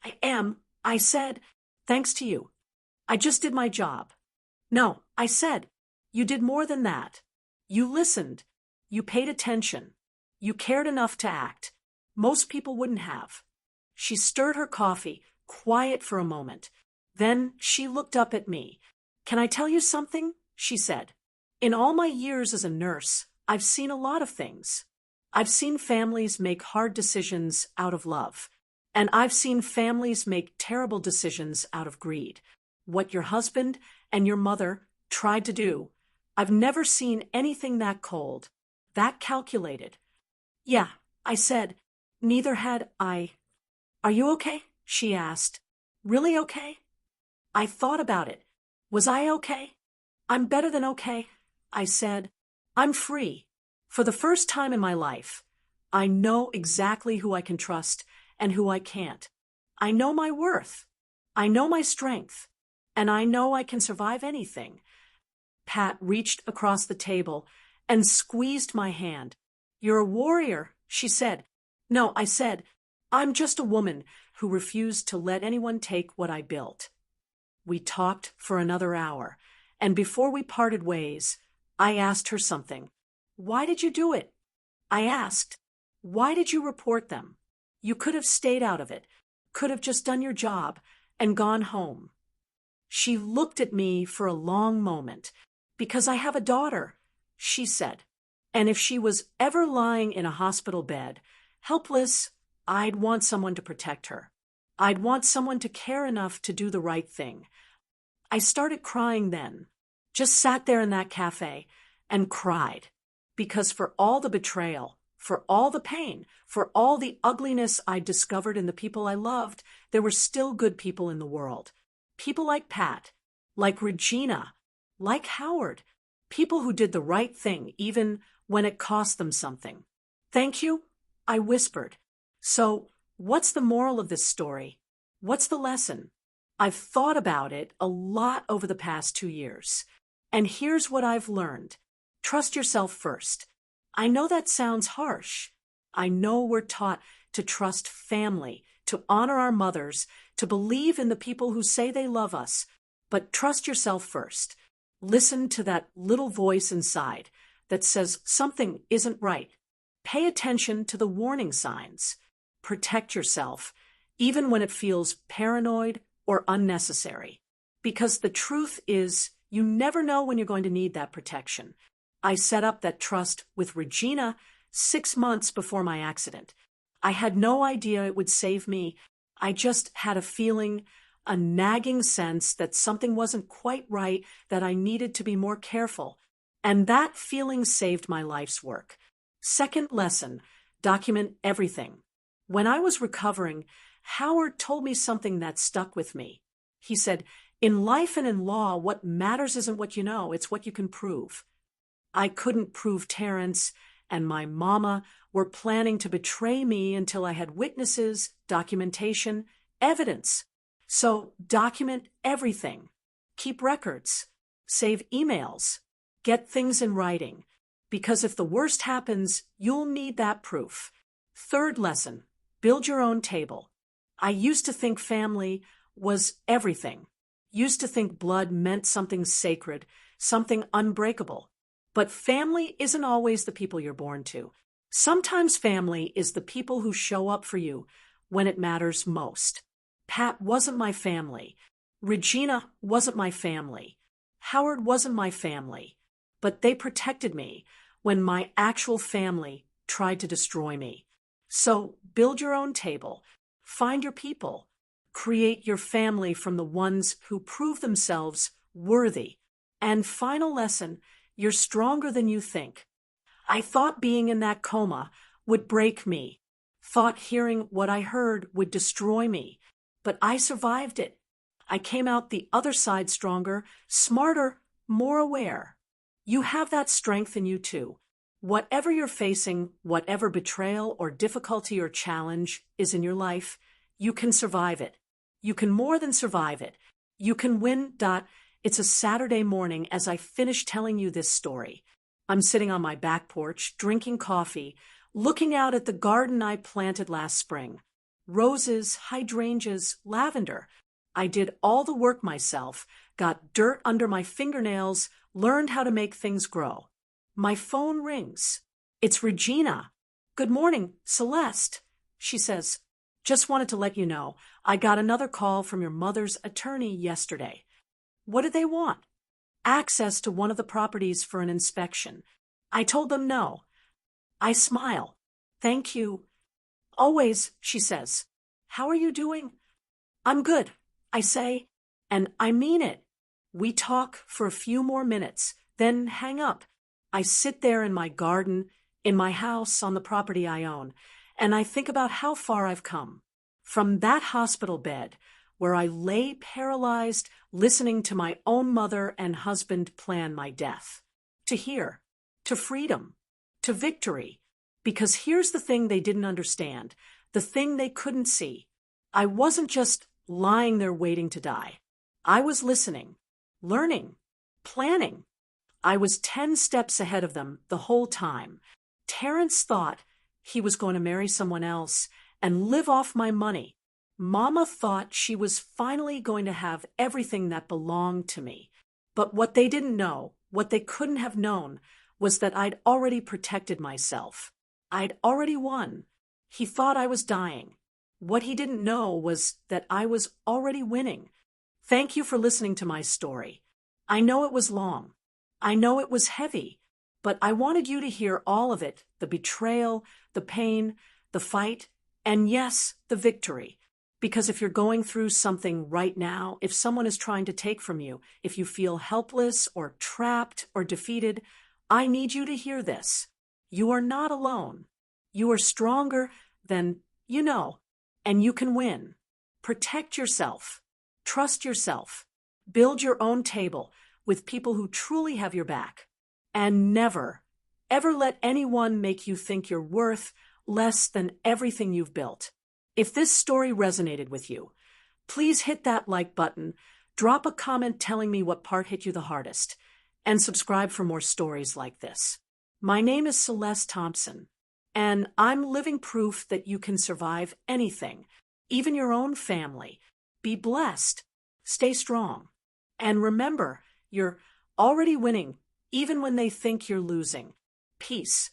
I am, I said, thanks to you. I just did my job. No, I said, you did more than that. You listened. You paid attention. You cared enough to act. Most people wouldn't have. She stirred her coffee, quiet for a moment. Then she looked up at me. Can I tell you something? She said. In all my years as a nurse, I've seen a lot of things. I've seen families make hard decisions out of love. And I've seen families make terrible decisions out of greed. What your husband and your mother tried to do. I've never seen anything that cold, that calculated. Yeah, I said. Neither had I. Are you okay? She asked. Really okay? I thought about it. Was I okay? I'm better than okay, I said. I'm free. For the first time in my life, I know exactly who I can trust and who I can't. I know my worth. I know my strength, and I know I can survive anything. Pat reached across the table and squeezed my hand. You're a warrior, she said. No, I said, I'm just a woman who refused to let anyone take what I built. We talked for another hour, and before we parted ways, I asked her something. Why did you do it? I asked, why did you report them? You could have stayed out of it, could have just done your job and gone home. She looked at me for a long moment. Because I have a daughter, she said. And if she was ever lying in a hospital bed, helpless, I'd want someone to protect her. I'd want someone to care enough to do the right thing. I started crying then, just sat there in that cafe and cried. Because for all the betrayal, for all the pain, for all the ugliness I discovered in the people I loved, there were still good people in the world. People like Pat, like Regina, like Howard, people who did the right thing even when it cost them something. Thank you, I whispered. So, what's the moral of this story? What's the lesson? I've thought about it a lot over the past 2 years. And here's what I've learned. Trust yourself first. I know that sounds harsh. I know we're taught to trust family, to honor our mothers, to believe in the people who say they love us. But trust yourself first. Listen to that little voice inside that says something isn't right. Pay attention to the warning signs. Protect yourself, even when it feels paranoid or unnecessary. Because the truth is, you never know when you're going to need that protection. I set up that trust with Regina 6 months before my accident. I had no idea it would save me. I just had a feeling, a nagging sense that something wasn't quite right, that I needed to be more careful. And that feeling saved my life's work. Second lesson, document everything. When I was recovering, Howard told me something that stuck with me. He said, in life and in law, what matters isn't what you know, it's what you can prove. I couldn't prove Terrence and my mama were planning to betray me until I had witnesses, documentation, evidence. So document everything. Keep records. Save emails. Get things in writing. Because if the worst happens, you'll need that proof. Third lesson, build your own table. I used to think family was everything. Used to think blood meant something sacred, something unbreakable. But family isn't always the people you're born to. Sometimes family is the people who show up for you when it matters most. Pat wasn't my family. Regina wasn't my family. Howard wasn't my family. But they protected me when my actual family tried to destroy me. So build your own table. Find your people. Create your family from the ones who prove themselves worthy. And final lesson, you're stronger than you think. I thought being in that coma would break me. Thought hearing what I heard would destroy me. But I survived it. I came out the other side stronger, smarter, more aware. You have that strength in you too. Whatever you're facing, whatever betrayal or difficulty or challenge is in your life, you can survive it. You can more than survive it. You can win. It's a Saturday morning as I finish telling you this story. I'm sitting on my back porch, drinking coffee, looking out at the garden I planted last spring. Roses, hydrangeas, lavender. I did all the work myself, got dirt under my fingernails, learned how to make things grow. My phone rings. It's Regina. Good morning, Celeste. She says, just wanted to let you know, I got another call from your mother's attorney yesterday. What did they want? Access to one of the properties for an inspection. I told them no. I smile. Thank you. Always, she says. How are you doing? I'm good, I say, and I mean it. We talk for a few more minutes, then hang up. I sit there in my garden, in my house on the property I own, and I think about how far I've come. From that hospital bed, where I lay paralyzed, listening to my own mother and husband plan my death, to here, to freedom, to victory. Because here's the thing they didn't understand, the thing they couldn't see. I wasn't just lying there waiting to die. I was listening, learning, planning. I was 10 steps ahead of them the whole time. Terrence thought he was going to marry someone else and live off my money. Mama thought she was finally going to have everything that belonged to me. But what they didn't know, what they couldn't have known, was that I'd already protected myself. I'd already won. He thought I was dying. What he didn't know was that I was already winning. Thank you for listening to my story. I know it was long. I know it was heavy, but I wanted you to hear all of it, the betrayal, the pain, the fight, and yes, the victory. Because if you're going through something right now, if someone is trying to take from you, if you feel helpless or trapped or defeated, I need you to hear this. You are not alone. You are stronger than you know, and you can win. Protect yourself. Trust yourself. Build your own table with people who truly have your back. And never, ever let anyone make you think you're worth less than everything you've built. If this story resonated with you, please hit that like button, drop a comment telling me what part hit you the hardest, and subscribe for more stories like this. My name is Celeste Thompson, and I'm living proof that you can survive anything, even your own family. Be blessed, stay strong, and remember, you're already winning even when they think you're losing. Peace.